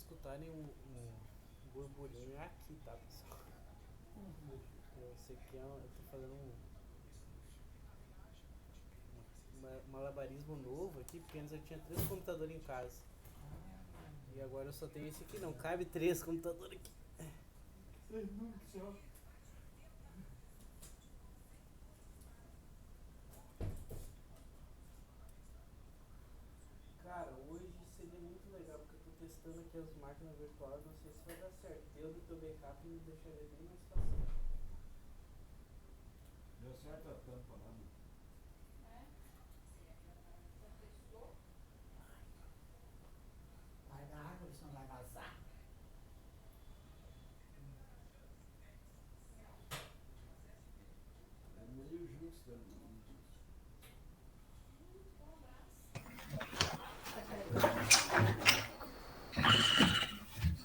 escutarem um burburinho é aqui, tá, pessoal? Esse aqui eu tô fazendo um malabarismo novo aqui, porque antes eu tinha 3 computadores em casa. E agora eu só tenho esse aqui, não cabe 3 computadores aqui. Cara, hoje seria muito legal, porque eu tô testando aqui as máquinas virtuais, não sei se vai dar certo. Deu do teu backup me deixaria bem mais fácil. Deu certo a tampa lá, né? Vai dar água, senão vai vazar. É meio justo, né?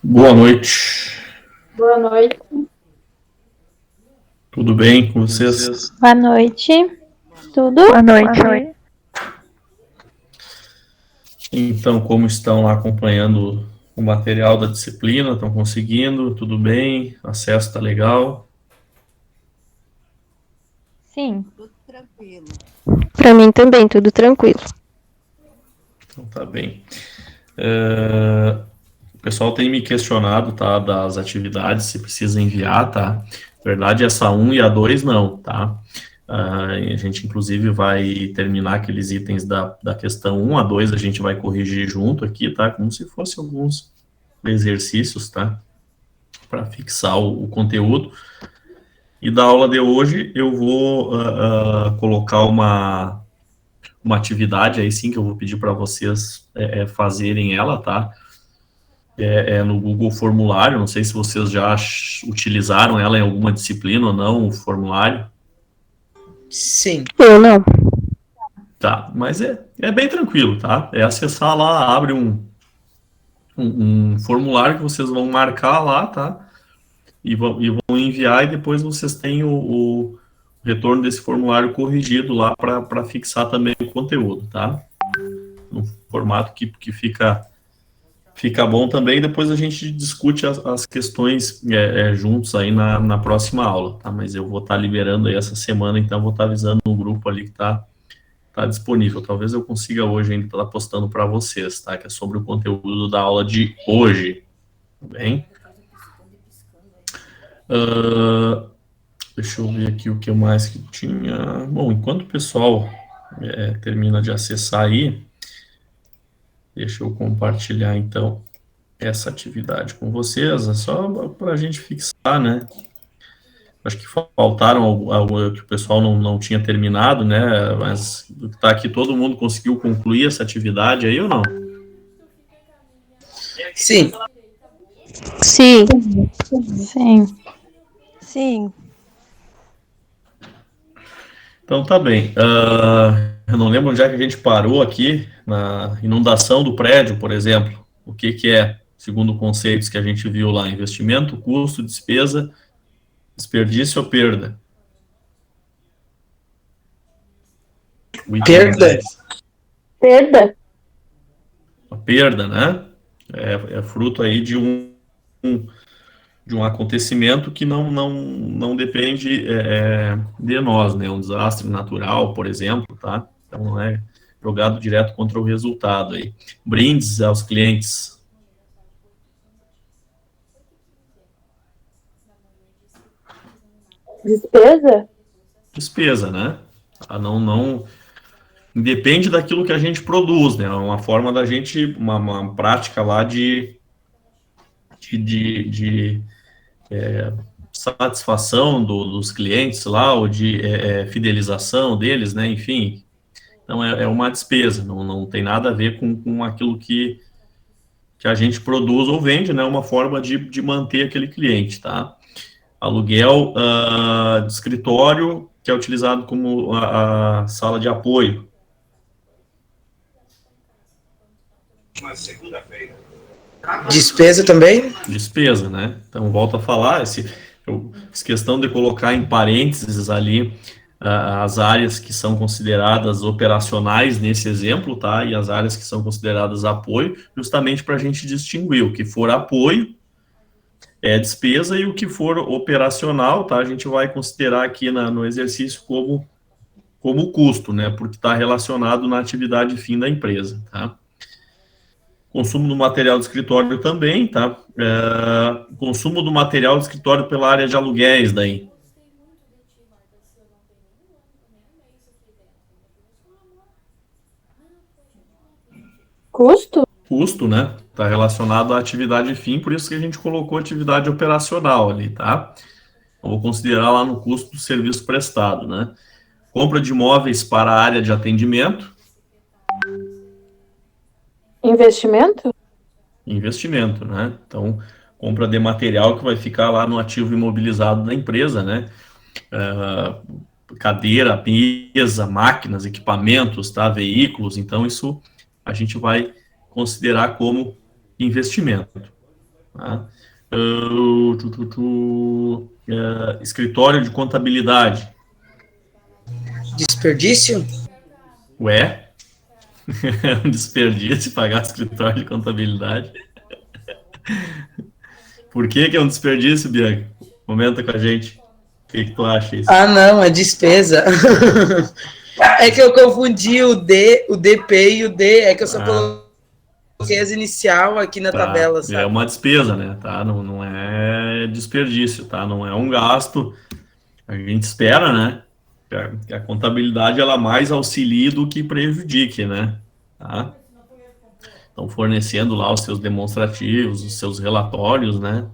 Boa noite. Boa noite. Tudo bem com vocês? Boa noite. Tudo? Boa noite. Então, como estão lá acompanhando o material da disciplina? Estão conseguindo? Tudo bem? Acesso está legal? Sim. Tudo tranquilo. Para mim também, tudo tranquilo. Então tá bem. O pessoal tem me questionado, tá, das atividades, se precisa enviar, tá? Na verdade, essa 1 e a 2 não, tá? A gente, inclusive, vai terminar aqueles itens da questão 1 a 2, a gente vai corrigir junto aqui, tá? Como se fosse alguns exercícios, tá? Para fixar o conteúdo. E da aula de hoje, eu vou colocar uma atividade aí sim, que eu vou pedir para vocês fazerem ela, tá? No Google Formulário, não sei se vocês já utilizaram ela em alguma disciplina ou não, o formulário. Sim. Eu não. Tá, mas é bem tranquilo, tá? É acessar lá, abre um formulário que vocês vão marcar lá, tá? E vão enviar, e depois vocês têm o retorno desse formulário corrigido lá para fixar também o conteúdo, tá? No formato que fica bom também. Depois a gente discute as questões juntos aí na próxima aula, tá? Mas eu vou estar liberando aí essa semana, então vou estar avisando no grupo ali que tá disponível. Talvez eu consiga hoje ainda estar postando para vocês, tá? Que é sobre o conteúdo da aula de hoje, tá bem? Deixa eu ver aqui o que mais que tinha. Bom, enquanto o pessoal termina de acessar aí, deixa eu compartilhar então essa atividade com vocês, é só para a gente fixar, né? Acho que faltaram algo que o pessoal não tinha terminado, né? Mas tá aqui, todo mundo conseguiu concluir essa atividade aí ou não? Sim. Sim. Sim. Sim. Então tá bem. Eu não lembro onde é que a gente parou aqui, na inundação do prédio, por exemplo. O que é, segundo conceitos que a gente viu lá? Investimento, custo, despesa, desperdício ou perda? O item Perda. 10. Perda? A perda, né? É fruto aí de um acontecimento que não depende de nós, né? Um desastre natural, por exemplo, tá? Então não é jogado direto contra o resultado aí. Brindes aos clientes. Despesa? Despesa, né? Não depende daquilo que a gente produz, né? É uma forma da gente, uma prática lá de satisfação dos clientes lá, ou de fidelização deles, né? Enfim, então é uma despesa, não tem nada a ver com aquilo que a gente produz ou vende, né? Uma forma de manter aquele cliente, tá? Aluguel de escritório, que é utilizado como a sala de apoio. Despesa também? Despesa, né? Então, volto a falar, essa questão de colocar em parênteses ali as áreas que são consideradas operacionais nesse exemplo, tá? E as áreas que são consideradas apoio, justamente para a gente distinguir o que for apoio é despesa e o que for operacional, tá? A gente vai considerar aqui no exercício como custo, né? Porque está relacionado na atividade fim da empresa, tá? Consumo do material do escritório também, tá? Consumo do material do escritório pela área de aluguéis daí. Custo? Custo, né? Está relacionado à atividade fim, por isso que a gente colocou atividade operacional ali, tá? Eu vou considerar lá no custo do serviço prestado, né? Compra de imóveis para a área de atendimento. Investimento? Investimento, né? Então, compra de material que vai ficar lá no ativo imobilizado da empresa, né? Cadeira, mesa, máquinas, equipamentos, tá? Veículos. Então, isso a gente vai considerar como investimento. Tá? Escritório de contabilidade. Desperdício? Ué? É um desperdício pagar escritório de contabilidade. Por que é um desperdício, Bianca? Comenta com a gente. O que tu acha isso? Ah, não, é despesa. É que eu confundi o DP e o D, é que eu só coloquei as inicial aqui na tabela, sabe? É uma despesa, né? Tá? Não é desperdício, tá? Não é um gasto. A gente espera, né? Que a contabilidade ela mais auxilie do que prejudique, né? Tá? Então, fornecendo lá os seus demonstrativos, os seus relatórios, né?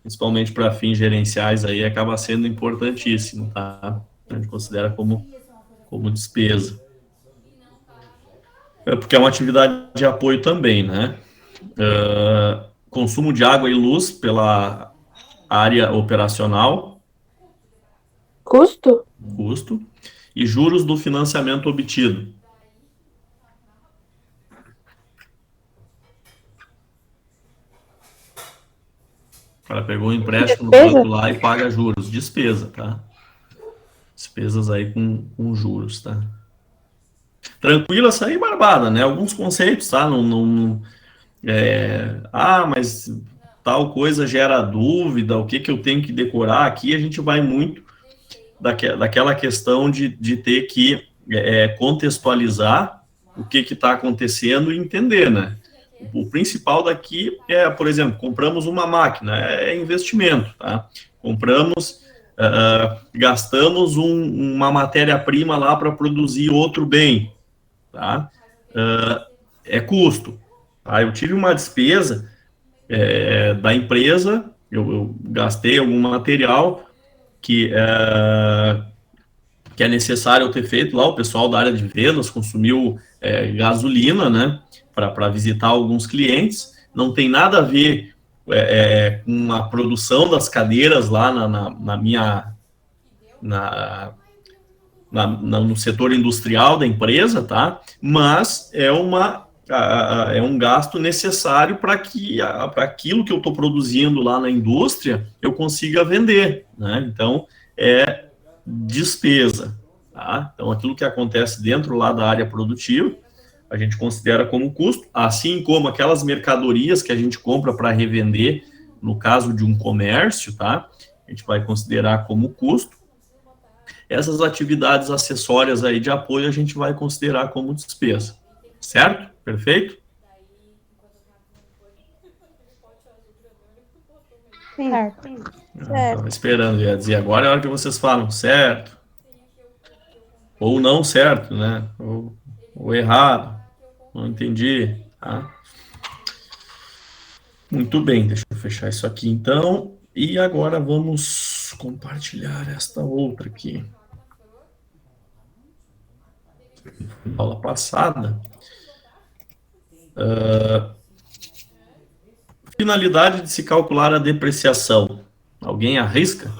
Principalmente para fins gerenciais aí, acaba sendo importantíssimo, tá? A gente considera como despesa. Porque é uma atividade de apoio também, né? Consumo de água e luz pela área operacional. Custo? Custo. E juros do financiamento obtido. O cara pegou um empréstimo no banco lá e paga juros. Despesa, tá? Despesas aí com juros, tá? Tranquilo essa aí, Barbada, né? Alguns conceitos, tá? Mas tal coisa gera dúvida, o que eu tenho que decorar aqui, a gente vai muito daquela questão de ter que contextualizar o que está acontecendo e entender, né? O principal daqui por exemplo, compramos uma máquina, é investimento, tá? Gastamos uma matéria-prima lá para produzir outro bem, tá? É custo. Tá? Eu tive uma despesa da empresa, eu gastei algum material que é necessário eu ter feito lá, o pessoal da área de vendas consumiu gasolina, né, para visitar alguns clientes, não tem nada a ver com a produção das cadeiras lá no setor industrial da empresa, tá? Mas é um gasto necessário para aquilo que eu estou produzindo lá na indústria eu consiga vender, né? Então, é despesa, tá? Então, aquilo que acontece dentro lá da área produtiva, a gente considera como custo, assim como aquelas mercadorias que a gente compra para revender, no caso de um comércio, tá? A gente vai considerar como custo. Essas atividades acessórias aí de apoio a gente vai considerar como despesa, certo? Perfeito? Certo. Estava esperando, ia dizer, agora é a hora que vocês falam certo, ou não certo, né? Ou errado, não entendi, tá? Muito bem, deixa eu fechar isso aqui então, e agora vamos compartilhar esta outra aqui. Aula passada. Finalidade de se calcular a depreciação. Alguém arrisca?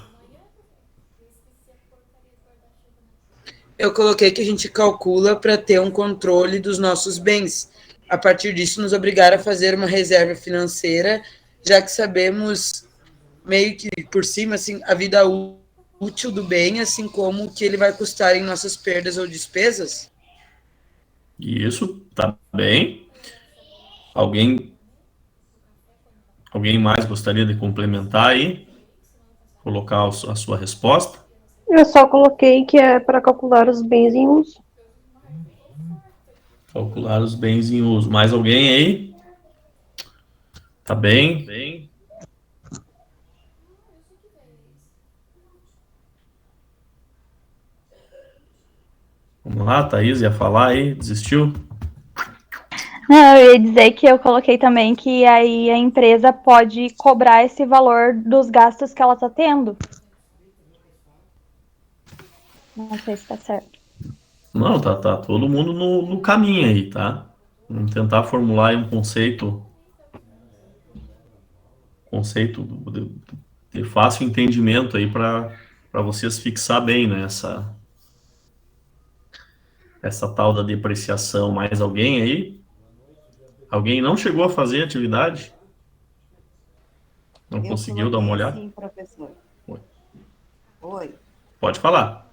Eu coloquei que a gente calcula para ter um controle dos nossos bens. A partir disso, nos obrigar a fazer uma reserva financeira, já que sabemos, meio que por cima, assim, a vida útil do bem, assim como o que ele vai custar em nossas perdas ou despesas? Isso, tá bem. Alguém mais gostaria de complementar aí? Colocar a sua resposta? Eu só coloquei que é para calcular os bens em uso. Calcular os bens em uso. Mais alguém aí? Tá bem? Vamos lá, Thaís ia falar aí, desistiu? Não, eu ia dizer que eu coloquei também que aí a empresa pode cobrar esse valor dos gastos que ela está tendo. Não sei se está certo. Não, tá todo mundo no caminho aí, tá? Vamos tentar formular aí um conceito de fácil entendimento aí para vocês fixar bem, né, essa tal da depreciação. Mais alguém aí? Alguém não chegou a fazer atividade? Não conseguiu dar uma olhada? Sim, professor. Oi. Oi. Pode falar.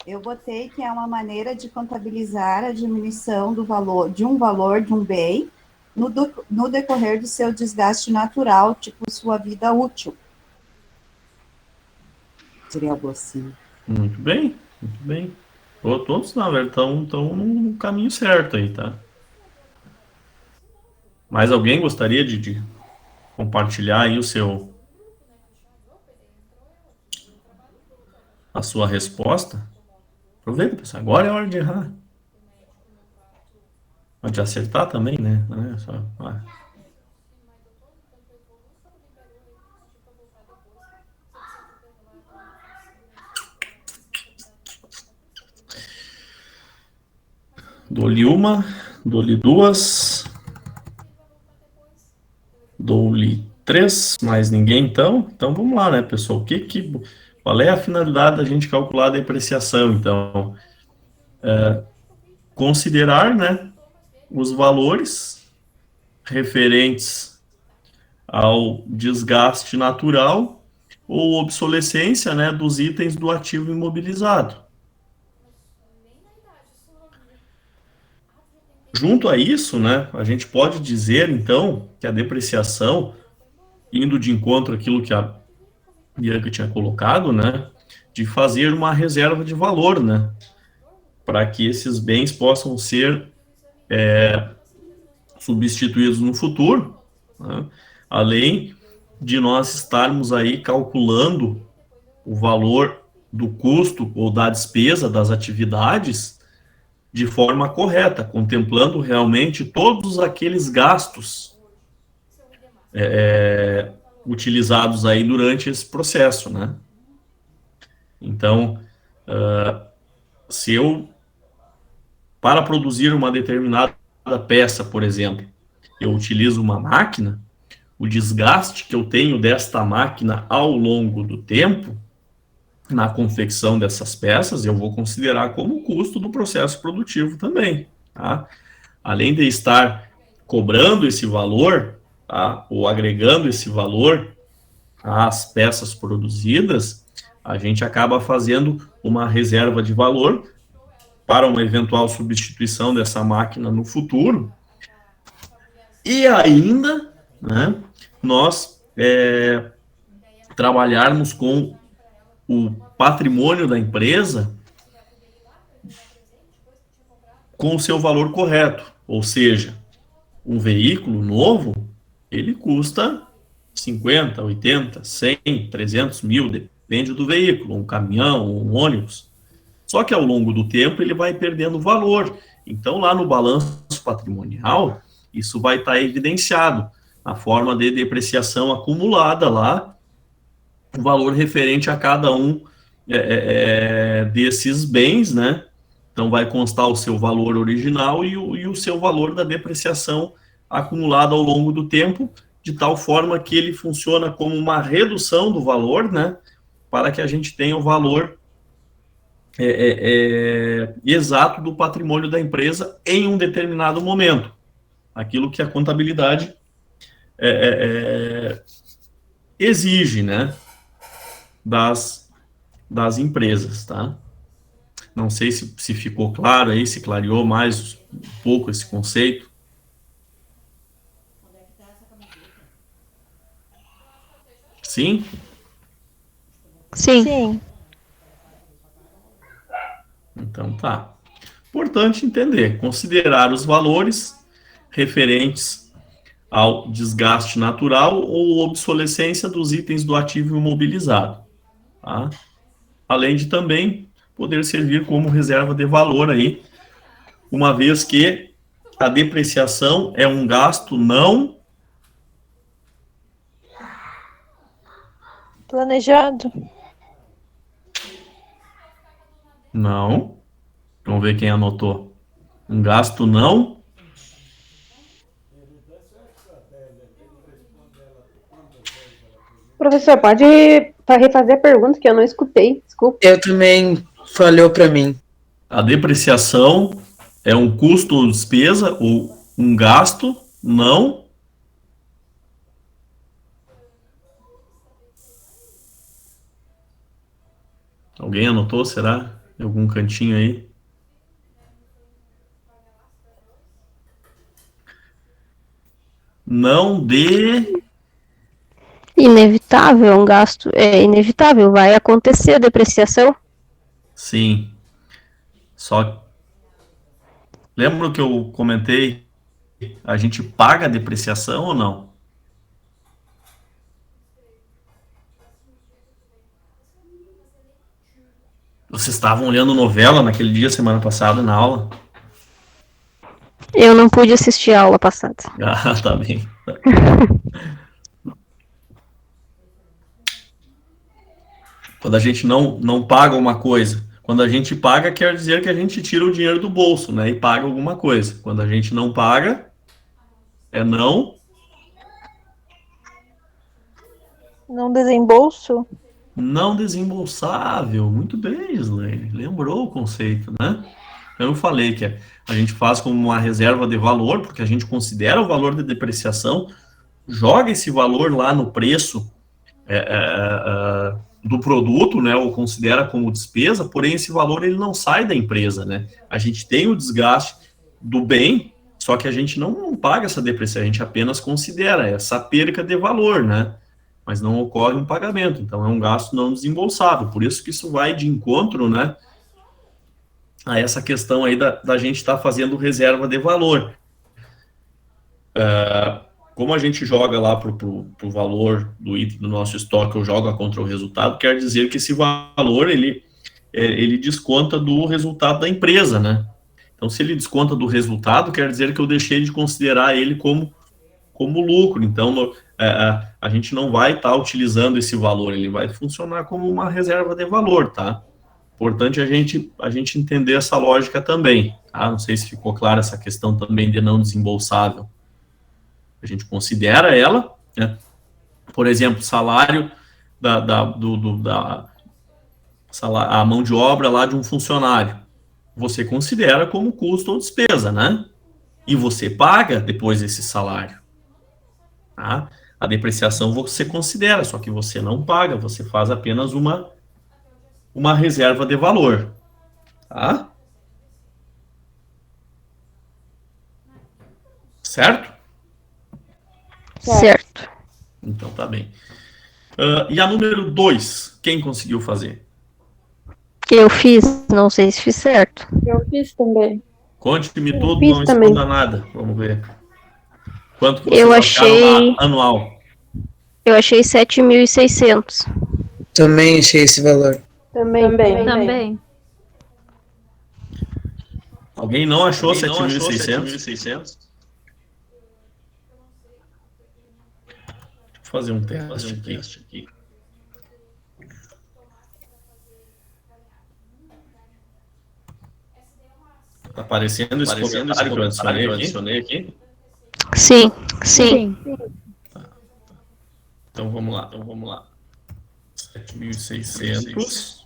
Eu botei que é uma maneira de contabilizar a diminuição do valor de um bem no decorrer do seu desgaste natural, tipo sua vida útil. Seria algo assim. Muito bem, muito bem. Todos, na verdade, estão no caminho certo aí, tá? Mais alguém gostaria de compartilhar aí a sua resposta? Aproveita, pessoal. Agora é a hora de errar. Pode acertar também, né? Não é só, vai. Dou-lhe uma, dou-lhe duas, dou-lhe três, mais ninguém então. Então vamos lá, né, pessoal? Qual é a finalidade da gente calcular a depreciação? Então, considerar, né, os valores referentes ao desgaste natural ou obsolescência, né, dos itens do ativo imobilizado. Junto a isso, né, a gente pode dizer, então, que a depreciação, indo de encontro àquilo que a Bianca tinha colocado, né, de fazer uma reserva de valor, né, para que esses bens possam ser substituídos no futuro, né, além de nós estarmos aí calculando o valor do custo ou da despesa das atividades de forma correta, contemplando realmente todos aqueles gastos utilizados aí durante esse processo, né? Então, se eu, para produzir uma determinada peça, por exemplo, eu utilizo uma máquina, o desgaste que eu tenho desta máquina ao longo do tempo, na confecção dessas peças, eu vou considerar como custo do processo produtivo também, tá? Além de estar cobrando esse valor, tá, ou agregando esse valor às peças produzidas, a gente acaba fazendo uma reserva de valor para uma eventual substituição dessa máquina no futuro, e ainda, né, nós trabalharmos com o patrimônio da empresa com o seu valor correto. Ou seja, um veículo novo, ele custa 50, 80, 100, 300 mil, depende do veículo, um caminhão, um ônibus. Só que ao longo do tempo ele vai perdendo valor. Então lá no balanço patrimonial, isso vai estar evidenciado na forma de depreciação acumulada lá, o valor referente a cada um desses bens, né? Então vai constar o seu valor original e o seu valor da depreciação acumulada ao longo do tempo, de tal forma que ele funciona como uma redução do valor, né? Para que a gente tenha o valor exato do patrimônio da empresa em um determinado momento. Aquilo que a contabilidade exige, né? Das das empresas, tá? Não sei se ficou claro aí, se clareou mais um pouco esse conceito. Sim? Sim. Então tá. Importante entender, considerar os valores referentes ao desgaste natural ou obsolescência dos itens do ativo imobilizado, tá? Além de também poder servir como reserva de valor aí, uma vez que a depreciação é um gasto Planejado. não, vamos ver quem anotou, um gasto não, Professor, pode refazer a pergunta que eu não escutei. Desculpa. Eu também falhou para mim. a depreciação é um custo ou despesa ou um gasto não. Alguém anotou, será? Em algum cantinho aí? Não de... Inevitável, é um gasto. É inevitável, vai acontecer a depreciação. Sim. Só... Lembra que eu comentei? A gente paga a depreciação ou não? Vocês estavam olhando novela naquele dia, semana passada, na aula? Eu não pude assistir a aula passada. Ah, tá bem. Quando a gente não paga uma coisa, quando a gente paga, quer dizer que a gente tira o dinheiro do bolso, né? E paga alguma coisa. Quando a gente não paga, é não. Não desembolso? Não desembolsável. Muito bem, Slane. Lembrou o conceito, né? Eu falei que a gente faz como uma reserva de valor, porque a gente considera o valor de depreciação, joga esse valor lá no preço do produto, né, ou considera como despesa, porém esse valor ele não sai da empresa, né? A gente tem o desgaste do bem, só que a gente não paga essa depreciação, a gente apenas considera essa perca de valor, né? Mas não ocorre um pagamento, então é um gasto não desembolsável, por isso que isso vai de encontro, né, a essa questão aí da gente estar fazendo reserva de valor. Como a gente joga lá pro valor do item do nosso estoque, ou joga contra o resultado, quer dizer que esse valor, ele desconta do resultado da empresa, né? Então, se ele desconta do resultado, quer dizer que eu deixei de considerar ele como lucro. Então, a gente não vai estar utilizando esse valor, ele vai funcionar como uma reserva de valor, tá? Importante a gente entender essa lógica também, tá? Não sei se ficou clara essa questão também de não desembolsável. A gente considera ela, né? Por exemplo, salário a mão de obra lá de um funcionário. Você considera como custo ou despesa, né? E você paga depois esse salário. Tá? A depreciação você considera, só que você não paga, você faz apenas uma reserva de valor. Tá? Certo? Certo. Então tá bem. E a número 2, quem conseguiu fazer? Eu fiz, não sei se fiz certo. Eu fiz também. Conte-me tudo, fiz não também. esconda nada. Vamos ver. Quanto que vocês Eu acharam lá, anual? Eu achei 7.600. Também achei esse valor. Também. Alguém não achou 7.600? Deixa eu fazer um teste aqui. Tá aparecendo esse comentário que eu adicionei aqui? Sim. Então vamos lá. 7.600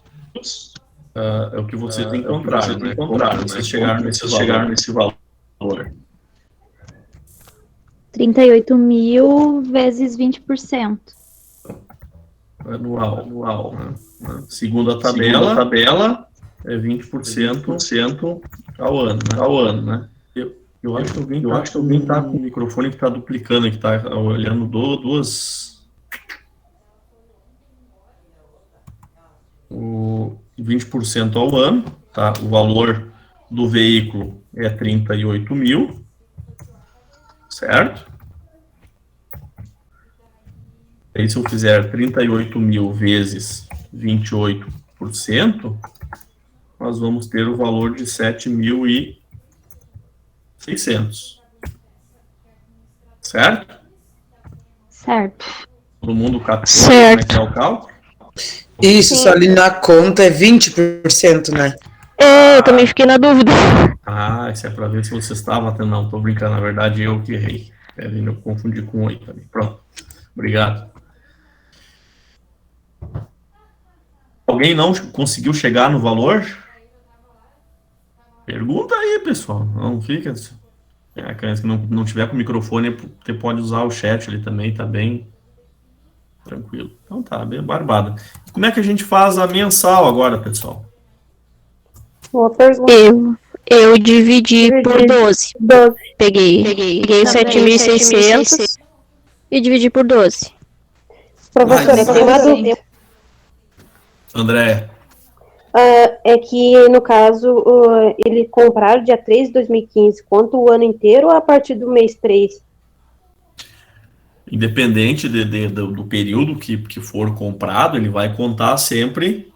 é o que você tem encontrado, né? Vocês chegaram nesse valor. 38.000 vezes 20%. Anual, né? Né? Segundo a tabela, é 20% ao ano, né? Eu acho que alguém tá com o microfone que tá duplicando, que tá olhando duas... O 20% ao ano, tá? O valor do veículo é 38 mil, certo? Aí se eu fizer 38 mil vezes 28%, nós vamos ter o valor de 7.600. Certo? Certo. Todo mundo captou Certo. como é que é o cálculo? Isso, só ali na conta é 20%, né? É, eu também fiquei na dúvida. Ah, isso é para ver se você estava atendendo. Não, tô brincando, na verdade eu que errei. Eu confundi com 8 também. Pronto. Obrigado. Alguém não conseguiu chegar no valor? Pergunta aí, pessoal. Não fica. Se não tiver com o microfone, você pode usar o chat ali também, tá bem tranquilo. Então tá, bem barbado. Como é que a gente faz a mensal agora, pessoal? Boa pergunta. Eu dividi por 12. 12. Peguei 7.600 e dividi por 12. Professora, tem uma dúvida. André. É que, no caso, ele compraram dia 3 de 2015. Quanto o ano inteiro ou a partir do mês 3? Independente do período que for comprado, ele vai contar sempre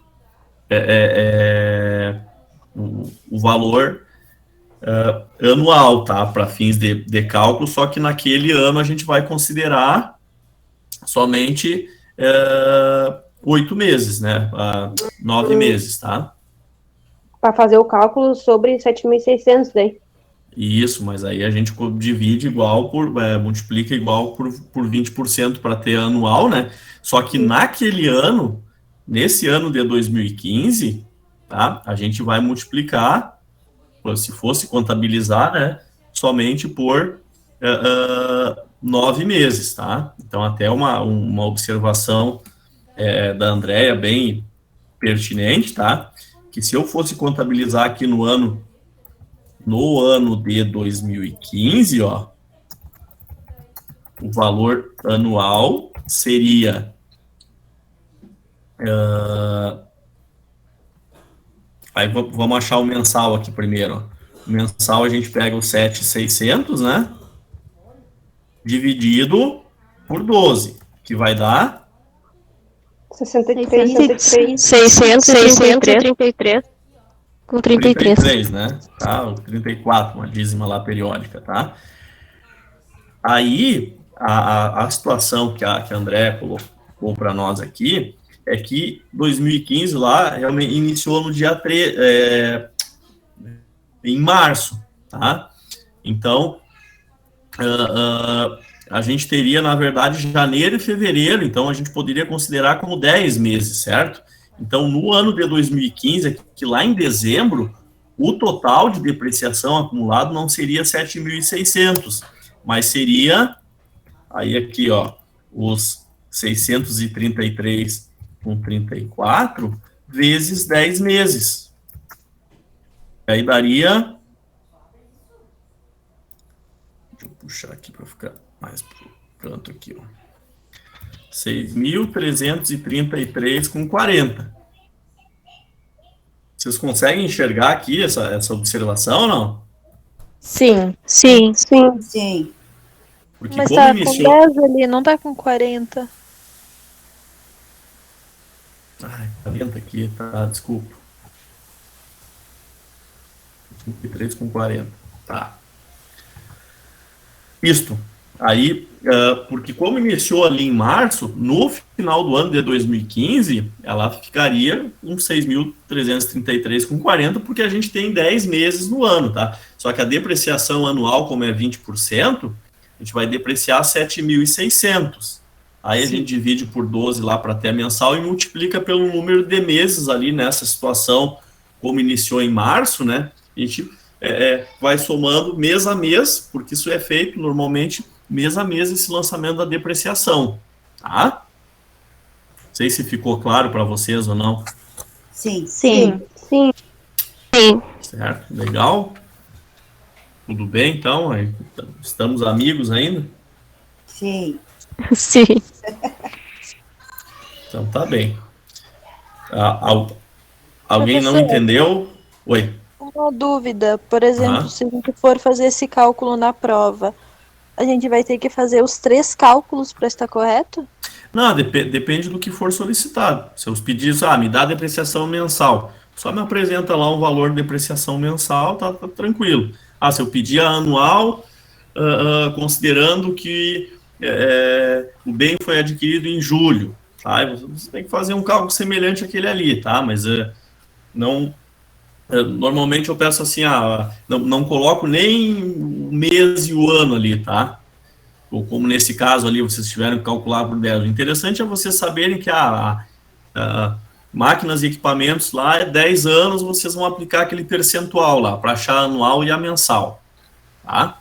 o valor anual, tá? Para fins de cálculo, só que naquele ano a gente vai considerar somente 8 meses, né? 9 meses, tá? Para fazer o cálculo sobre 7.600 daí. Isso, mas aí a gente divide igual multiplica igual por 20% para ter anual, né? Só que naquele ano, nesse ano de 2015, tá? A gente vai multiplicar, se fosse contabilizar, né? Somente por 9 meses, tá? Então, até uma observação da Andréia bem pertinente, tá? Que se eu fosse contabilizar aqui no ano de 2015, ó, o valor anual seria aí vamos achar o mensal aqui primeiro, ó. O mensal a gente pega o 7.600, né? Dividido por 12, que vai dar 633. Com 33. né? Tá? O 34, uma dízima lá periódica, tá? Aí, a situação que a André colocou para nós aqui é que 2015 lá realmente iniciou no dia 3, em março, tá? Então, a gente teria, na verdade, janeiro e fevereiro, então a gente poderia considerar como 10 meses, certo? Então, no ano de 2015, que lá em dezembro, o total de depreciação acumulado não seria 7.600, mas seria, aí aqui, ó, os 633,34 vezes 10 meses. Aí daria... Deixa eu puxar aqui para ficar mais pro canto aqui, ó. 6.333,40. Vocês conseguem enxergar aqui essa observação ou não? Sim. Sim. Sim. Porque Mas como tá iniciou... com 10 ali, não tá com 40. Ai, 40 aqui, tá, desculpa. 53,40. Tá. Isto. Aí, porque como iniciou ali em março, no final do ano de 2015, ela ficaria com 6.333,40, porque a gente tem 10 meses no ano, tá? Só que a depreciação anual, como é 20%, a gente vai depreciar 7.600. Aí a gente divide por 12 lá para até mensal e multiplica pelo número de meses ali nessa situação, como iniciou em março, né? A gente vai somando mês a mês, porque isso é feito normalmente mês a mês esse lançamento da depreciação, tá? sei se ficou claro para vocês ou não. Sim. Sim. Sim. Sim. Certo? Legal? Tudo bem, então? Estamos amigos ainda? Sim. Sim. Então tá bem. Alguém não Professor. entendeu? Oi. Uma dúvida, por exemplo, Aham. se a gente for fazer esse cálculo na prova, a gente vai ter que fazer os 3 cálculos para estar correto? Não, depende do que for solicitado. Se os pedidos, me dá depreciação mensal, só me apresenta lá um valor de depreciação mensal, tá tranquilo. Se eu pedir a anual, considerando que o bem foi adquirido em julho, tá? Você tem que fazer um cálculo semelhante àquele ali, tá? Mas não... Normalmente eu peço assim, não coloco nem o mês e o ano ali, tá? Ou como nesse caso ali, vocês tiveram que calcular por 10. O interessante é vocês saberem que máquinas e equipamentos lá, 10 anos, vocês vão aplicar aquele percentual lá, para achar a anual e a mensal, tá?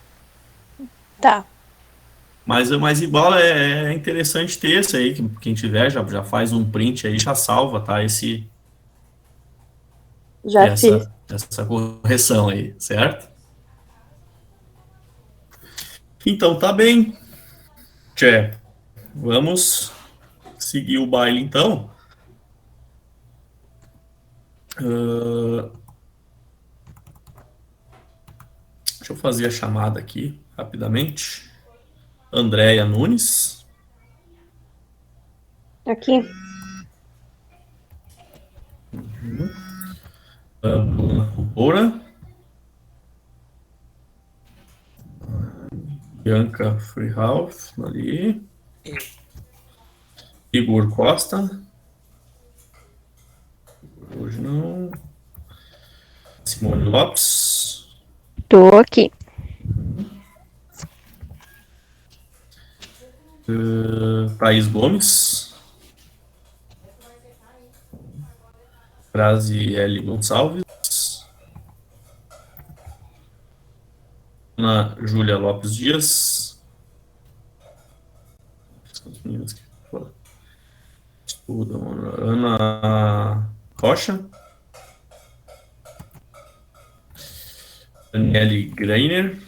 Tá. Mas igual é interessante ter esse aí, que quem tiver já faz um print aí, já salva, tá? Já fiz. Essa correção aí, certo? Então, tá bem. Tchê, vamos seguir o baile, então. Deixa eu fazer a chamada aqui, rapidamente. Andréia Nunes. Aqui. Bruna Kubora. Bianca Freehouse, ali. Igor Costa. Hoje não. Simone Lopes. Tô aqui. Thaís Gomes. Graziele Gonçalves. Ana Júlia Lopes Dias. Essas meninas que estudam. Ana Rocha. Daniele Greiner.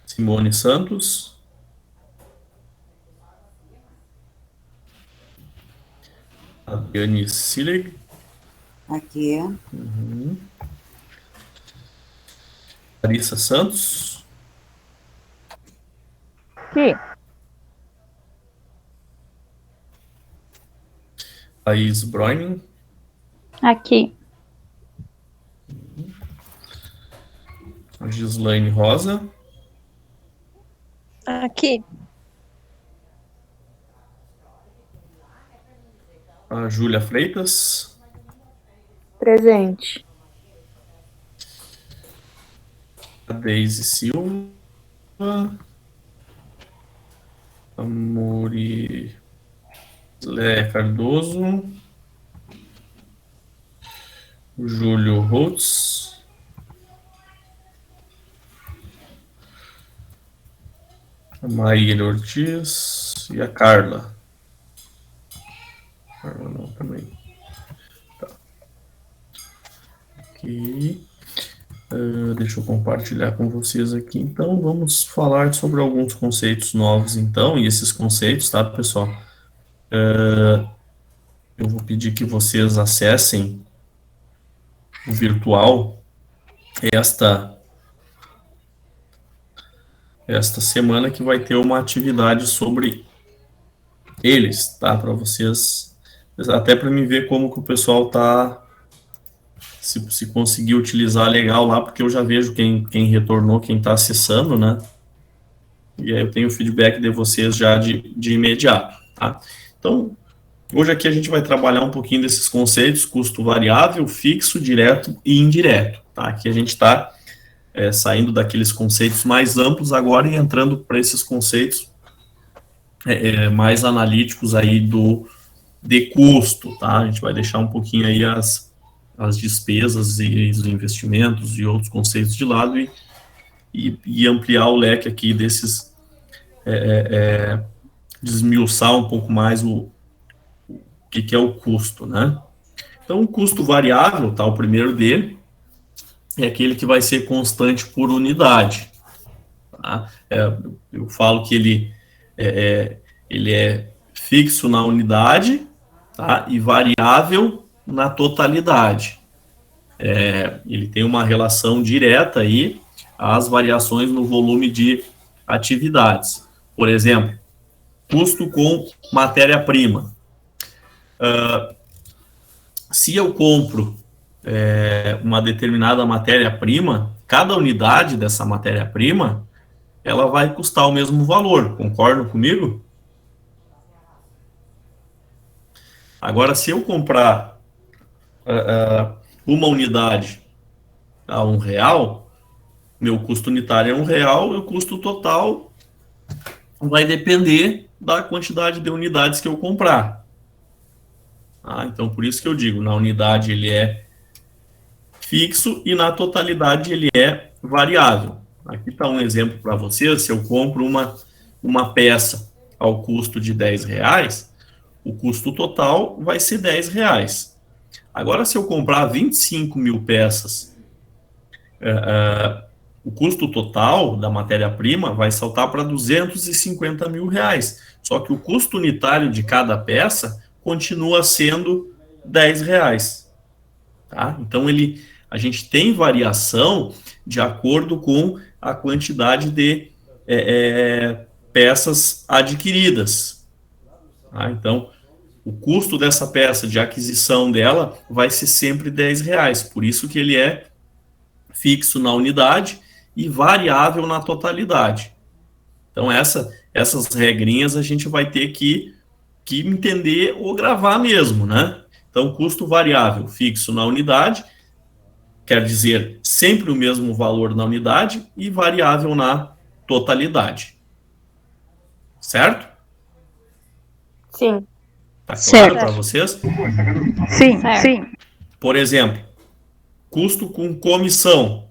Simone Santos. Adriane Sileg. Aqui. Larissa Santos. Aqui. Thaís Broining. Aqui. A Gislaine Rosa. Aqui. A Júlia Freitas. Presente. A Deise Silva. A Muri Lé Cardoso. O Júlio Holtz. A Maíra Ortiz e a Carla. Carla não, também. Tá. Aqui. Deixa eu compartilhar com vocês aqui. Então, vamos falar sobre alguns conceitos novos, então, e esses conceitos, tá, pessoal? Eu vou pedir que vocês acessem o virtual esta semana, que vai ter uma atividade sobre eles, tá? Para vocês, até para mim ver como que o pessoal tá, se conseguir utilizar legal lá, porque eu já vejo quem retornou, quem está acessando, né? E aí eu tenho o feedback de vocês já de imediato, tá? Então, hoje aqui a gente vai trabalhar um pouquinho desses conceitos: custo variável, fixo, direto e indireto, tá? Aqui a gente está saindo daqueles conceitos mais amplos agora e entrando para esses conceitos mais analíticos aí de custo, tá? A gente vai deixar um pouquinho aí as despesas e os investimentos e outros conceitos de lado e ampliar o leque aqui desses desmiuçar um pouco mais o que é o custo, né? Então, o custo variável, tá? O primeiro dele é aquele que vai ser constante por unidade. Tá? Eu falo que ele é fixo na unidade, tá? E variável na totalidade. Ele tem uma relação direta aí às variações no volume de atividades. Por exemplo, custo com matéria-prima. Se eu compro uma determinada matéria-prima, cada unidade dessa matéria-prima, ela vai custar o mesmo valor. Concordam comigo? Agora, se eu comprar uma unidade a R$1, meu custo unitário é R$1 e o custo total vai depender da quantidade de unidades que eu comprar. Então, por isso que eu digo, na unidade ele é fixo e na totalidade ele é variável. Aqui está um exemplo para vocês. Se eu compro uma peça ao custo de R$10, o custo total vai ser R$10. Agora, se eu comprar 25 mil peças, o custo total da matéria-prima vai saltar para R$250 mil. Só que o custo unitário de cada peça continua sendo R$10. Tá? Então, a gente tem variação de acordo com a quantidade de peças adquiridas. Tá? Então, o custo dessa peça de aquisição dela vai ser sempre R$10. Por isso que ele é fixo na unidade e variável na totalidade. Então, essas regrinhas a gente vai ter que entender ou gravar mesmo, né? Então, custo variável fixo na unidade, quer dizer sempre o mesmo valor na unidade e variável na totalidade. Certo? Sim. Tá claro Certo. para vocês? Sim, Certo. sim. Por exemplo, custo com comissão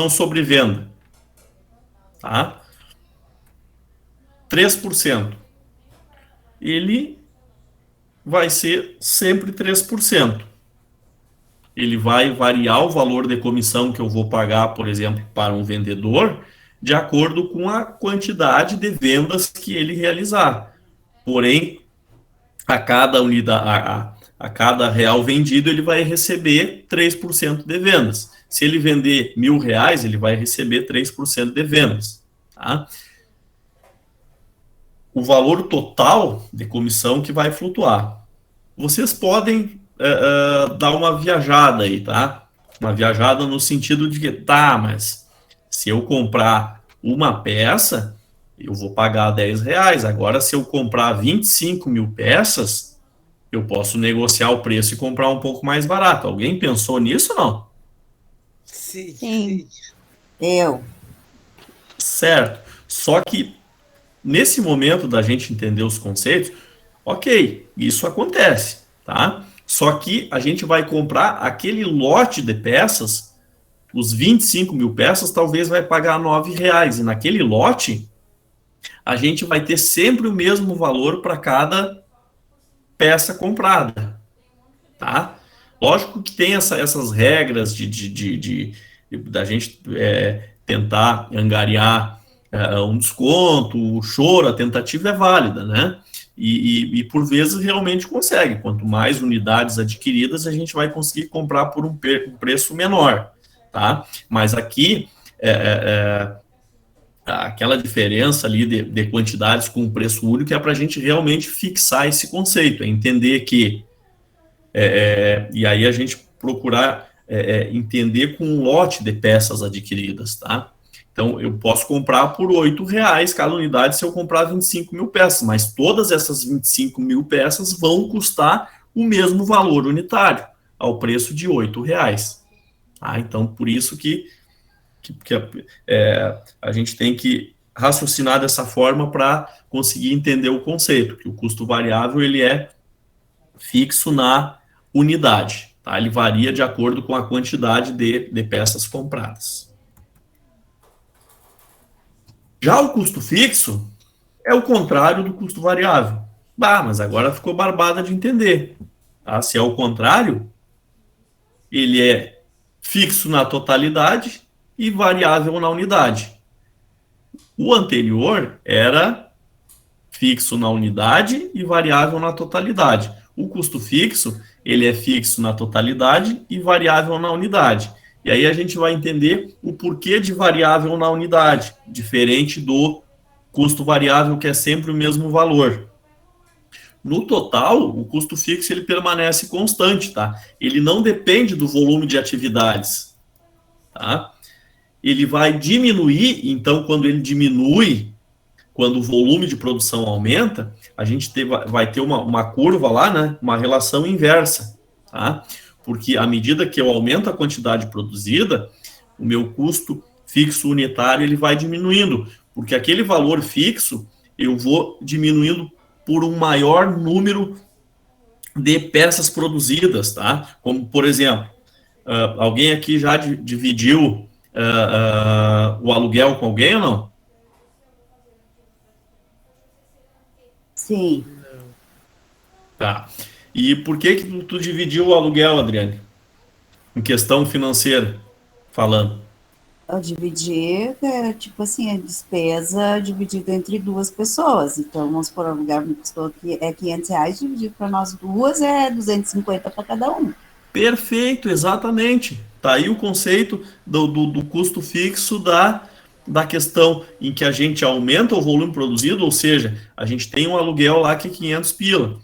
sobre venda. Tá? 3%. Ele vai ser sempre 3%. Ele vai variar o valor de comissão que eu vou pagar, por exemplo, para um vendedor, de acordo com a quantidade de vendas que ele realizar. Porém, a cada unidade, a cada real vendido, ele vai receber 3% de vendas. Se ele vender R$1.000, ele vai receber 3% de vendas. Tá? O valor total de comissão que vai flutuar. Vocês podem dar uma viajada aí, tá? Uma viajada no sentido de que, tá, mas se eu comprar uma peça, eu vou pagar R$10. Agora, se eu comprar 25 mil peças, eu posso negociar o preço e comprar um pouco mais barato. Alguém pensou nisso ou não? Sim. Eu. Certo. Só que, nesse momento da gente entender os conceitos, ok, isso acontece, tá? Só que a gente vai comprar aquele lote de peças, os 25 mil peças, talvez vai pagar R$9. E naquele lote, a gente vai ter sempre o mesmo valor para cada peça comprada, tá? Lógico que tem essas regras da gente tentar angariar um desconto, o choro, a tentativa é válida, né? E por vezes realmente consegue. Quanto mais unidades adquiridas, a gente vai conseguir comprar por um preço menor, tá? Mas aqui, aquela diferença ali de quantidades com preço único é para a gente realmente fixar esse conceito, é entender que, e aí a gente procurar entender com um lote de peças adquiridas, tá? Então, eu posso comprar por R$8 cada unidade se eu comprar 25 mil peças, mas todas essas 25 mil peças vão custar o mesmo valor unitário, ao preço de R$8. Tá? Então, por isso que a gente tem que raciocinar dessa forma para conseguir entender o conceito, que o custo variável ele é fixo na unidade, tá? Ele varia de acordo com a quantidade de peças compradas. Já o custo fixo é o contrário do custo variável. Mas agora ficou barbada de entender. Tá? Se é o contrário, ele é fixo na totalidade e variável na unidade. O anterior era fixo na unidade e variável na totalidade. O custo fixo, ele é fixo na totalidade e variável na unidade. E aí a gente vai entender o porquê de variável na unidade, diferente do custo variável, que é sempre o mesmo valor. No total, o custo fixo ele permanece constante, tá? Ele não depende do volume de atividades, tá? Ele vai diminuir, então quando ele diminui, quando o volume de produção aumenta, a gente vai ter uma curva lá, né? Uma relação inversa, tá? Porque à medida que eu aumento a quantidade produzida, o meu custo fixo unitário ele vai diminuindo, porque aquele valor fixo eu vou diminuindo por um maior número de peças produzidas, tá? Como, por exemplo, alguém aqui já dividiu o aluguel com alguém ou não? Sim. Tá. E por que tu dividiu o aluguel, Adriane? Em questão financeira, falando. Eu dividi, tipo assim, a despesa dividida entre duas pessoas. Então, vamos supor, o aluguel me custou R$500, dividido para nós duas é 250 para cada um. Perfeito, exatamente. Tá aí o conceito do custo fixo da questão em que a gente aumenta o volume produzido, ou seja, a gente tem um aluguel lá que é 500 pila.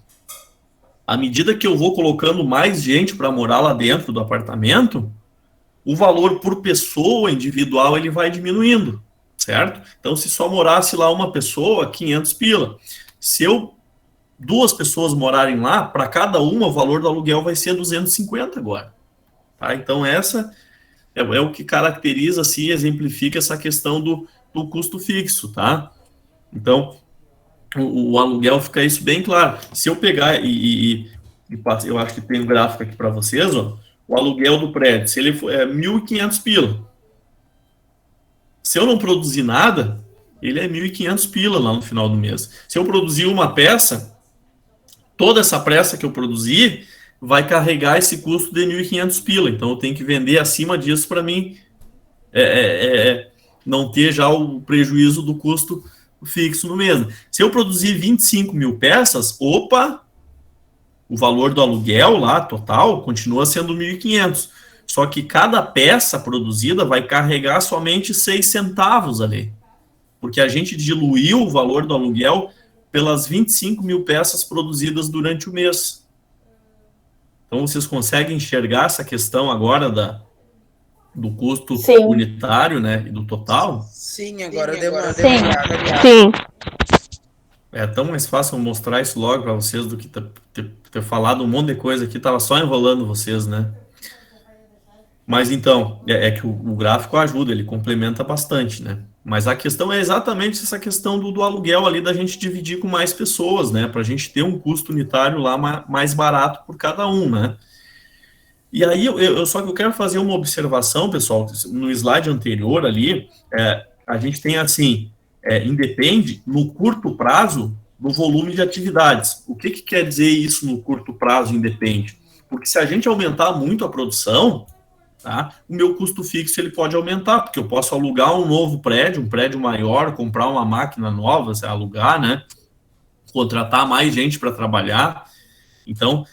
À medida que eu vou colocando mais gente para morar lá dentro do apartamento, o valor por pessoa individual ele vai diminuindo, certo? Então, se só morasse lá uma pessoa, 500 pila. Se duas pessoas morarem lá, para cada uma o valor do aluguel vai ser 250 agora. Tá? Então, essa é o que caracteriza, assim, exemplifica essa questão do custo fixo, tá? Então, o aluguel fica isso bem claro. Se eu pegar eu acho que tem um gráfico aqui para vocês, ó, o aluguel do prédio, se ele for 1.500 pila. Se eu não produzir nada, ele é 1.500 pila lá no final do mês. Se eu produzir uma peça, toda essa peça que eu produzir vai carregar esse custo de 1.500 pila. Então eu tenho que vender acima disso para mim não ter já o prejuízo do custo fixo no mês. Se eu produzir 25 mil peças, o valor do aluguel lá, total, continua sendo 1.500. Só que cada peça produzida vai carregar somente 6 centavos ali. Porque a gente diluiu o valor do aluguel pelas 25 mil peças produzidas durante o mês. Então, vocês conseguem enxergar essa questão agora do custo unitário, né, e do total? Sim, agora deu uma... Sim. É tão mais fácil mostrar isso logo para vocês do que ter falado um monte de coisa aqui, tava só enrolando vocês, né? Mas então, que o gráfico ajuda, ele complementa bastante, né? Mas a questão é exatamente essa questão do aluguel ali, da gente dividir com mais pessoas, né? Para a gente ter um custo unitário lá mais barato por cada um, né? E aí, só que eu quero fazer uma observação, pessoal, no slide anterior ali, a gente tem assim... independe, no curto prazo, do volume de atividades. O que quer dizer isso no curto prazo independe? Porque se a gente aumentar muito a produção, tá, o meu custo fixo ele pode aumentar, porque eu posso alugar um novo prédio, um prédio maior, comprar uma máquina nova, alugar, né? Contratar mais gente para trabalhar. Então,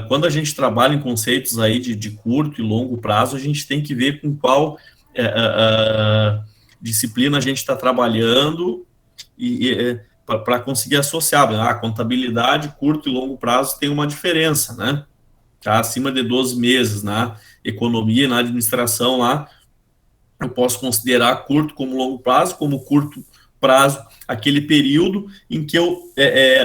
quando a gente trabalha em conceitos aí de curto e longo prazo, a gente tem que ver com qual... disciplina a gente está trabalhando para conseguir associar. A contabilidade, curto e longo prazo tem uma diferença, né? Tá acima de 12 meses na economia e na administração lá, eu posso considerar curto como longo prazo, como curto prazo, aquele período em que eu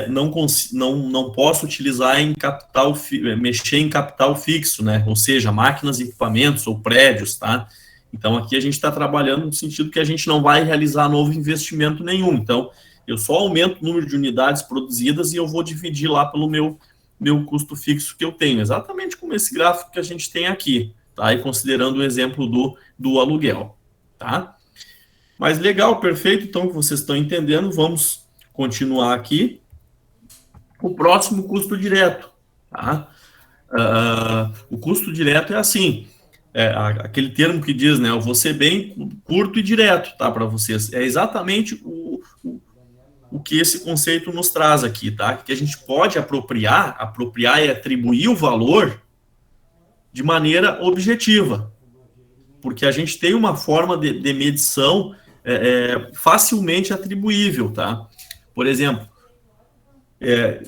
não posso utilizar em capital, mexer em capital fixo, né? Ou seja, máquinas, equipamentos ou prédios, tá? Então, aqui a gente está trabalhando no sentido que a gente não vai realizar novo investimento nenhum. Então, eu só aumento o número de unidades produzidas e eu vou dividir lá pelo meu custo fixo que eu tenho. Exatamente como esse gráfico que a gente tem aqui, tá? E considerando o exemplo do aluguel, tá? Mas legal, perfeito. Então, que vocês estão entendendo, vamos continuar aqui. O próximo, custo direto. Tá? O custo direto é assim, aquele termo que diz, né, eu vou ser bem curto e direto, tá, para vocês. É exatamente o que esse conceito nos traz aqui, tá? Que a gente pode apropriar e atribuir o valor de maneira objetiva, porque a gente tem uma forma de medição facilmente atribuível, tá? Por exemplo,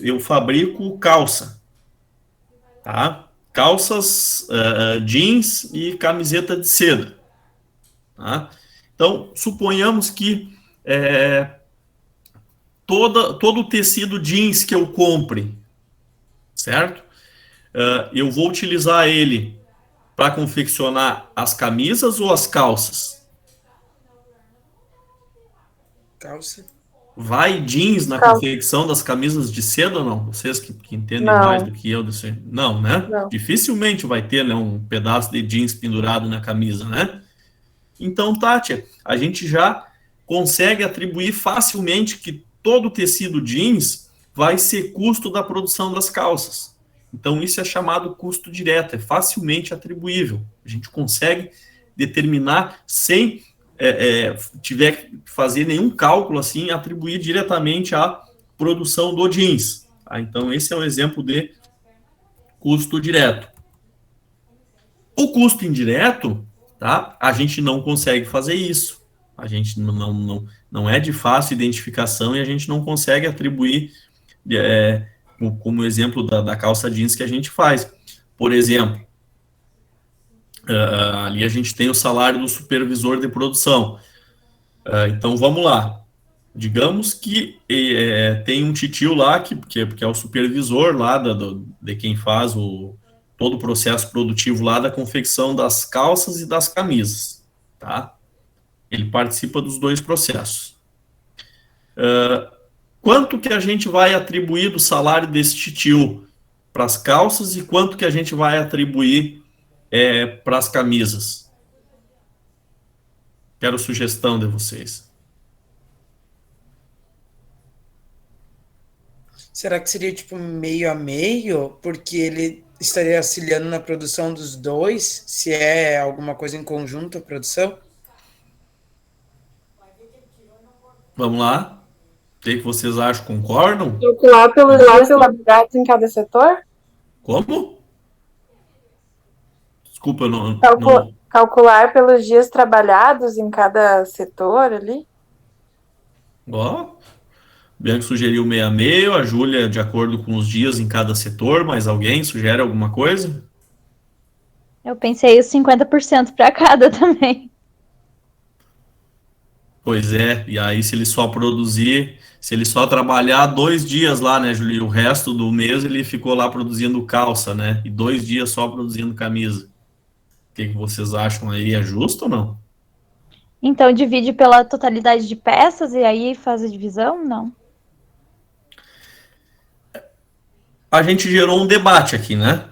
eu fabrico calça, tá? Calças, jeans e camiseta de seda, tá? Então, suponhamos que todo o tecido jeans que eu compre, certo? Eu vou utilizar ele para confeccionar as camisas ou as calças? Calça. Vai jeans na confecção das camisas de seda ou não? Vocês que entendem Não. mais do que eu. Não, né? Não. Dificilmente vai ter, né, um pedaço de jeans pendurado na camisa, né? Então, Tati, a gente já consegue atribuir facilmente que todo o tecido jeans vai ser custo da produção das calças. Então, isso é chamado custo direto, é facilmente atribuível. A gente consegue determinar sem tiver que fazer nenhum cálculo assim, atribuir diretamente à produção do jeans. Tá? Então, esse é um exemplo de custo direto. O custo indireto, tá? A gente não consegue fazer isso. A gente não é de fácil identificação e a gente não consegue atribuir como exemplo da calça jeans que a gente faz. Por exemplo, ali a gente tem o salário do supervisor de produção. Então, vamos lá. Digamos que tem um titio lá, que é o supervisor lá de quem faz todo o processo produtivo lá da confecção das calças e das camisas. Tá? Ele participa dos dois processos. Quanto que a gente vai atribuir do salário desse titio para as calças e quanto que a gente vai atribuir para as camisas? Quero sugestão de vocês. Será que seria tipo meio a meio? Porque ele estaria auxiliando na produção dos dois, se é alguma coisa em conjunto a produção? Vamos lá. O que vocês acham? Concordam? Calcular pelos dias trabalhados em cada setor? Como? Desculpa, eu não... Calcular pelos dias trabalhados em cada setor ali? Ó, Bianca sugeriu meio a meio, a Júlia de acordo com os dias em cada setor, mas alguém sugere alguma coisa? Eu pensei os 50% para cada também. Pois é, e aí se ele só trabalhar 2 dias lá, né, Júlia, o resto do mês ele ficou lá produzindo calça, né, e 2 dias só produzindo camisa. O que vocês acham aí? É justo ou não? Então divide pela totalidade de peças e aí faz a divisão? Não. A gente gerou um debate aqui, né?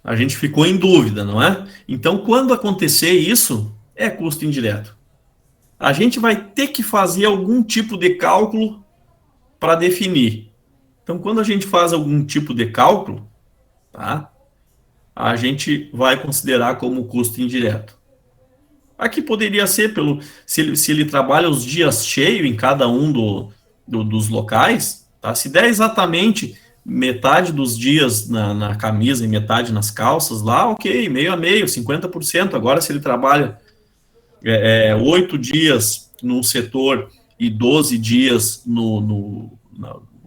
A gente ficou em dúvida, não é? Então, quando acontecer isso, é custo indireto. A gente vai ter que fazer algum tipo de cálculo para definir. Então, quando a gente faz algum tipo de cálculo, tá? A gente vai considerar como custo indireto. Aqui poderia ser se ele trabalha os dias cheios em cada um dos locais, tá? Se der exatamente metade dos dias na camisa e metade nas calças, lá, ok, meio a meio, 50%. Agora, se ele trabalha 8 dias num setor e 12 dias no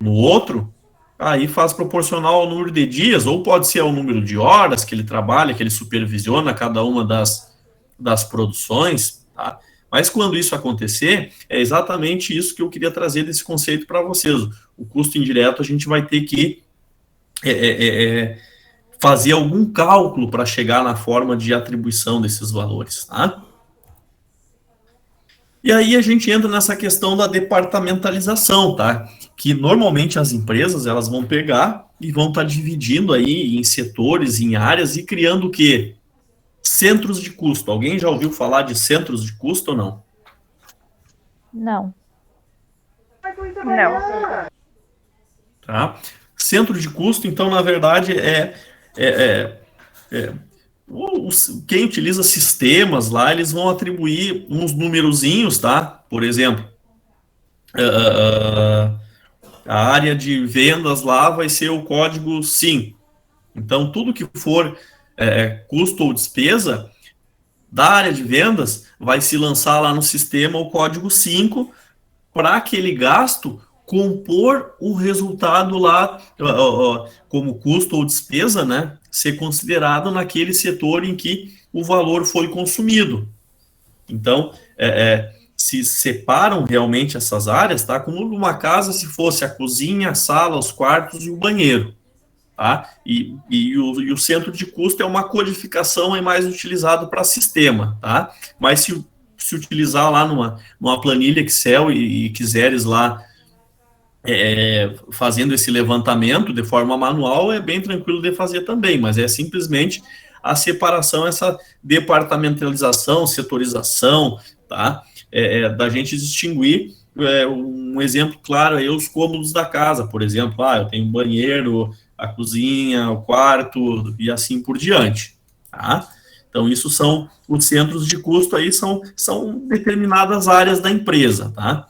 outro, aí faz proporcional ao número de dias, ou pode ser ao número de horas que ele trabalha, que ele supervisiona cada uma das produções, tá? Mas quando isso acontecer, é exatamente isso que eu queria trazer desse conceito para vocês. O custo indireto, a gente vai ter que fazer algum cálculo para chegar na forma de atribuição desses valores, tá? E aí a gente entra nessa questão da departamentalização, tá? Que normalmente as empresas, elas vão pegar e vão estar dividindo aí em setores, em áreas e criando o quê? Centros de custo. Alguém já ouviu falar de centros de custo ou não? Não. Não. Tá? Centro de custo, então, na verdade, quem utiliza sistemas lá, eles vão atribuir uns numerozinhos, tá? Por exemplo, a área de vendas lá vai ser o código 5. Então, tudo que for custo ou despesa da área de vendas vai se lançar lá no sistema o código 5 para aquele gasto compor o resultado lá como custo ou despesa, né? Ser considerado naquele setor em que o valor foi consumido. Então, se separam realmente essas áreas, tá? Como numa casa, se fosse a cozinha, a sala, os quartos e o banheiro, tá? E o centro de custo é uma codificação mais utilizado para sistema, tá? Mas se utilizar lá numa planilha Excel e quiseres lá fazendo esse levantamento de forma manual, é bem tranquilo de fazer também, mas é simplesmente a separação, essa departamentalização, setorização, tá? Da gente distinguir, um exemplo claro aí, os cômodos da casa, por exemplo, eu tenho um banheiro, a cozinha, o quarto, e assim por diante, tá? Então, isso são os centros de custo aí, são determinadas áreas da empresa, tá?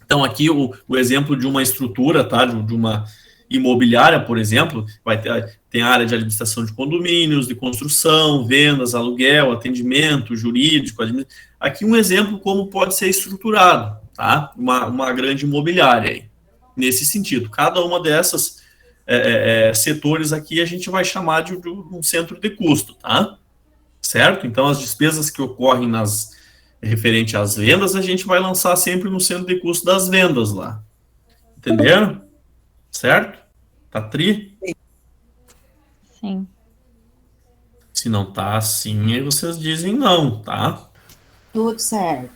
Então, aqui o exemplo de uma estrutura, tá? De uma imobiliária, por exemplo, tem a área de administração de condomínios, de construção, vendas, aluguel, atendimento, jurídico. Aqui um exemplo como pode ser estruturado, tá? Uma grande imobiliária aí. Nesse sentido, cada uma dessas setores aqui a gente vai chamar de um centro de custo, tá? Certo? Então, as despesas que ocorrem referente às vendas, a gente vai lançar sempre no centro de custo das vendas lá. Entenderam? Certo? Tá tri? Sim. Se não tá assim, aí vocês dizem não, tá? Tudo certo.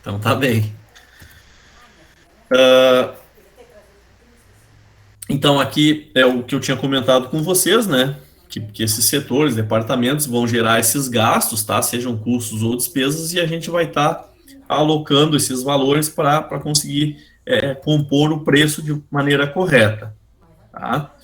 Então tá bem. Então aqui é o que eu tinha comentado com vocês, né? Que esses setores, departamentos vão gerar esses gastos, tá? Sejam custos ou despesas, e a gente vai estar alocando esses valores para conseguir compor o preço de maneira correta, tá?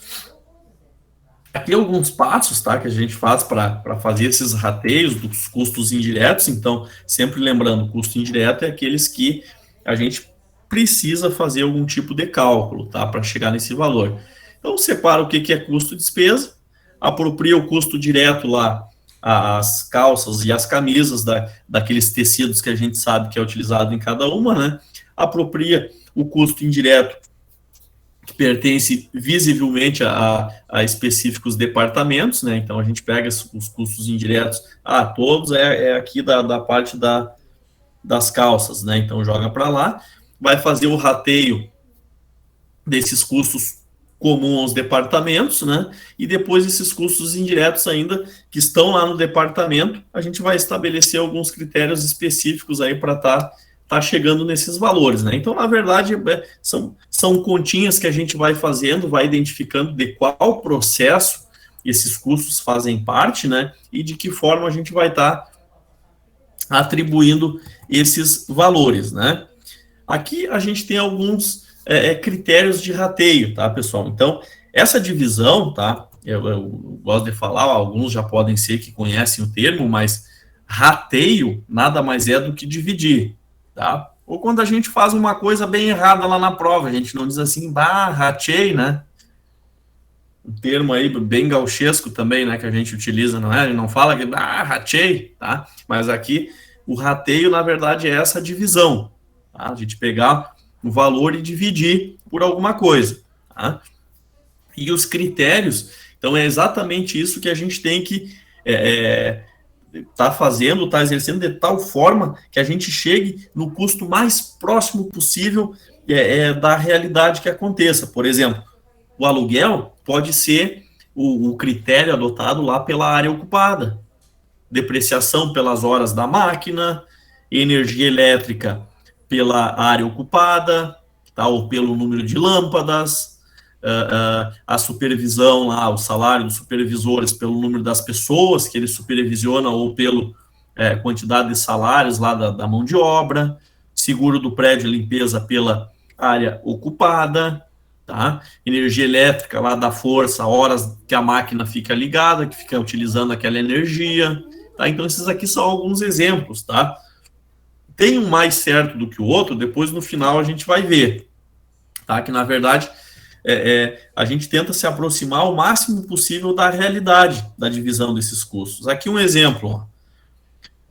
Aqui alguns passos, tá? Que a gente faz para fazer esses rateios dos custos indiretos. Então, sempre lembrando, custo indireto é aqueles que a gente precisa fazer algum tipo de cálculo, tá? Para chegar nesse valor. Então, separa o que é custo e despesa, apropria o custo direto lá, as calças e as camisas daqueles tecidos que a gente sabe que é utilizado em cada uma, né? Apropria o custo indireto, que pertence visivelmente a específicos departamentos, né? Então, a gente pega os custos indiretos, todos aqui da parte das calças, né? Então, joga para lá, vai fazer o rateio desses custos comum aos departamentos, né? E depois esses custos indiretos ainda que estão lá no departamento, a gente vai estabelecer alguns critérios específicos aí para tá chegando nesses valores, né? Então, na verdade, são continhas que a gente vai fazendo, vai identificando de qual processo esses custos fazem parte, né? E de que forma a gente vai estar atribuindo esses valores, né? Aqui a gente tem alguns critérios de rateio, tá, pessoal? Então, essa divisão, tá? Eu gosto de falar, alguns já podem ser que conhecem o termo, mas rateio nada mais é do que dividir, tá? Ou quando a gente faz uma coisa bem errada lá na prova, a gente não diz assim, ratei, né? Um termo aí bem gauchesco também, né, que a gente utiliza, não é? A gente não fala que, ratei, tá? Mas aqui, o rateio, na verdade, é essa divisão, tá? A gente pegar o valor e dividir por alguma coisa, tá? E os critérios, então é exatamente isso que a gente tem que tá fazendo, tá exercendo de tal forma que a gente chegue no custo mais próximo possível da realidade que aconteça. Por exemplo, o aluguel pode ser o critério adotado lá pela área ocupada, depreciação pelas horas da máquina, energia elétrica pela área ocupada, tá, ou pelo número de lâmpadas, a supervisão lá, o salário dos supervisores pelo número das pessoas que ele supervisiona ou pela quantidade de salários lá da mão de obra, seguro do prédio, limpeza pela área ocupada, tá? Energia elétrica lá da força, horas que a máquina fica ligada, que fica utilizando aquela energia, tá? Então, esses aqui são alguns exemplos, tá? Tem um mais certo do que o outro, depois no final a gente vai ver, tá? Que na verdade a gente tenta se aproximar o máximo possível da realidade da divisão desses custos. Aqui um exemplo,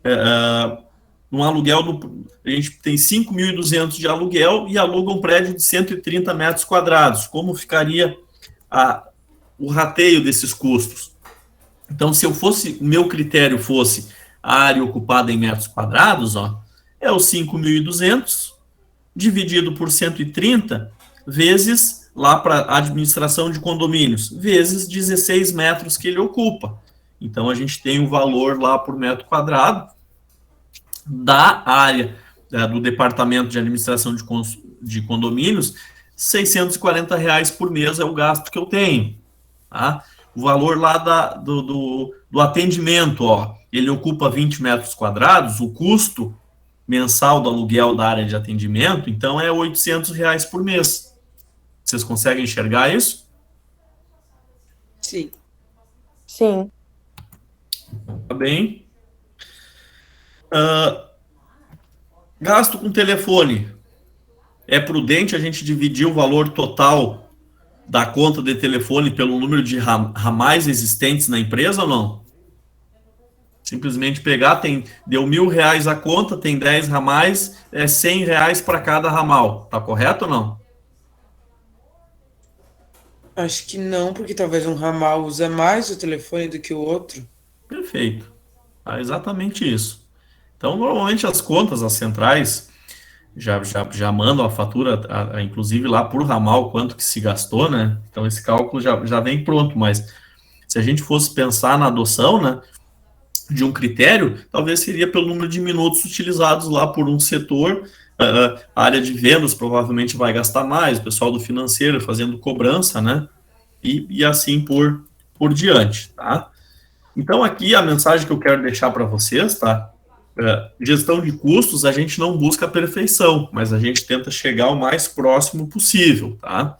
ó. Um aluguel, a gente tem 5.200 de aluguel e aluga um prédio de 130 metros quadrados. Como ficaria o rateio desses custos? Então, se o meu critério fosse a área ocupada em metros quadrados, ó, é os 5.200 dividido por 130 vezes lá para a administração de condomínios, vezes 16 metros que ele ocupa. Então, a gente tem o valor lá por metro quadrado da área do departamento de administração de condomínios, R$ 640 por mês é o gasto que eu tenho. Tá? O valor lá do atendimento, ó, ele ocupa 20 metros quadrados, o custo mensal do aluguel da área de atendimento, então é R$ 800 por mês. Vocês conseguem enxergar isso? Sim. Sim. Tá bem. Gasto com telefone. É prudente a gente dividir o valor total da conta de telefone pelo número de ramais existentes na empresa ou não? Simplesmente pegar, deu R$ 1.000 a conta, tem 10 ramais, é R$ 100 para cada ramal. Tá correto ou não? Acho que não, porque talvez um ramal usa mais o telefone do que o outro. Perfeito. É exatamente isso. Então, normalmente as contas, as centrais, já mandam a fatura, inclusive lá por ramal, quanto que se gastou, né? Então, esse cálculo já vem pronto, mas se a gente fosse pensar na adoção, né, de um critério, talvez seria pelo número de minutos utilizados lá por um setor. A área de vendas provavelmente vai gastar mais, o pessoal do financeiro fazendo cobrança, né? E assim por diante, tá? Então, aqui a mensagem que eu quero deixar para vocês, tá? Gestão de custos, a gente não busca a perfeição, mas a gente tenta chegar o mais próximo possível, tá?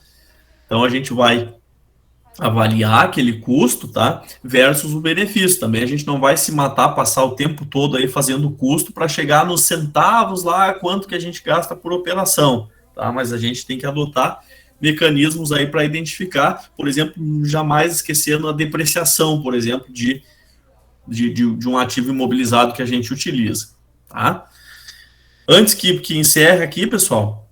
Então, a gente vai avaliar aquele custo, tá? Versus o benefício. Também a gente não vai se matar, passar o tempo todo aí fazendo custo para chegar nos centavos lá, quanto que a gente gasta por operação, tá? Mas a gente tem que adotar mecanismos aí para identificar, por exemplo, jamais esquecendo a depreciação, por exemplo, de um ativo imobilizado que a gente utiliza, tá? Antes que encerre aqui, pessoal,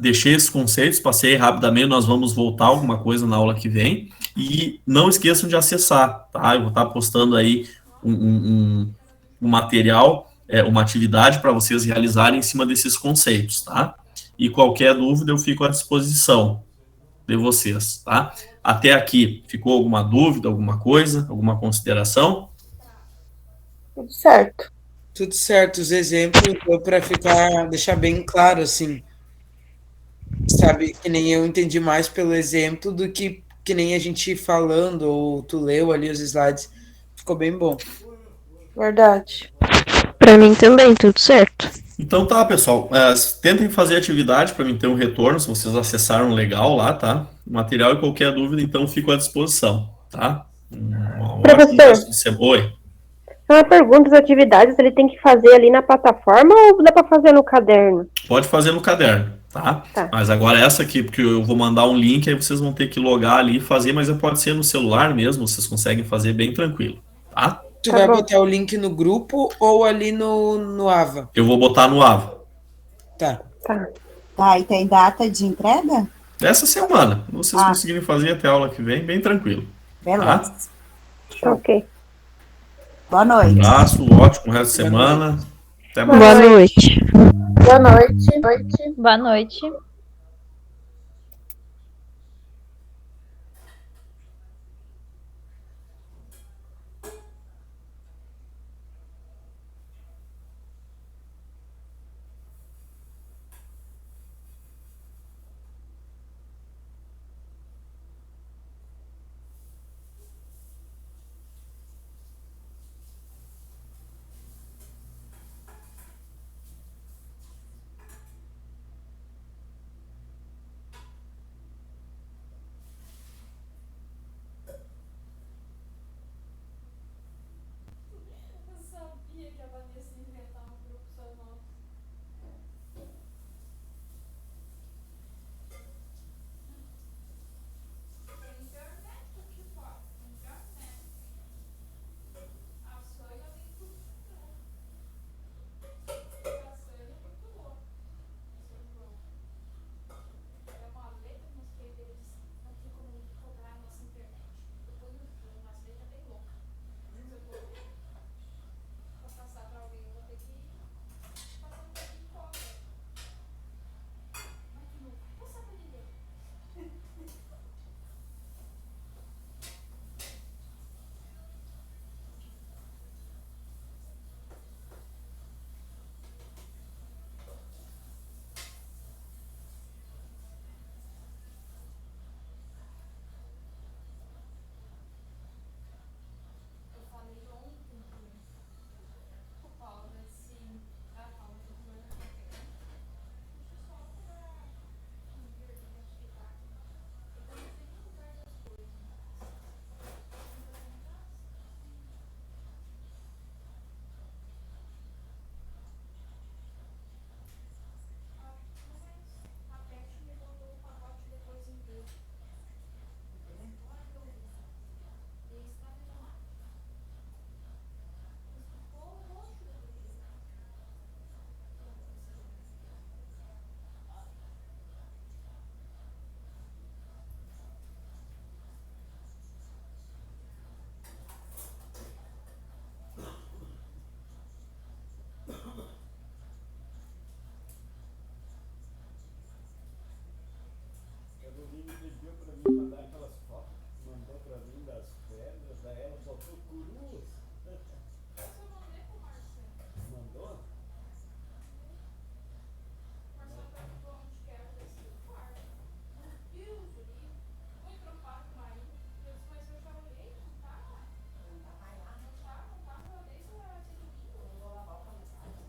deixei esses conceitos, passei rapidamente, nós vamos voltar alguma coisa na aula que vem, e não esqueçam de acessar, tá? Eu vou estar postando aí um material, uma atividade para vocês realizarem em cima desses conceitos, tá? E qualquer dúvida eu fico à disposição de vocês, tá? Até aqui, ficou alguma dúvida, alguma coisa, alguma consideração? Tudo certo. Tudo certo, os exemplos para deixar bem claro, assim, sabe, que nem eu entendi mais pelo exemplo do que nem a gente falando, ou tu leu ali os slides, ficou bem bom. Verdade. Pra mim também, tudo certo. Então tá, pessoal, tentem fazer atividade para mim ter um retorno, se vocês acessaram legal lá, tá? O material e qualquer dúvida, então, fico à disposição, tá? Professor. Oi. Uma pergunta, as atividades ele tem que fazer ali na plataforma ou dá para fazer no caderno? Pode fazer no caderno, tá? Mas agora essa aqui, porque eu vou mandar um link, aí vocês vão ter que logar ali e fazer, mas pode ser no celular mesmo, vocês conseguem fazer bem tranquilo, tá? Tu vai botar o link no grupo ou ali no AVA? Eu vou botar no AVA. Tá. Tá, e tem data de entrega? Essa semana. Se vocês conseguirem fazer até a aula que vem, bem tranquilo. Beleza. Tá? Ok. Boa noite. Um abraço, ótimo resto de semana. Até mais. Boa noite. Boa noite. Boa noite.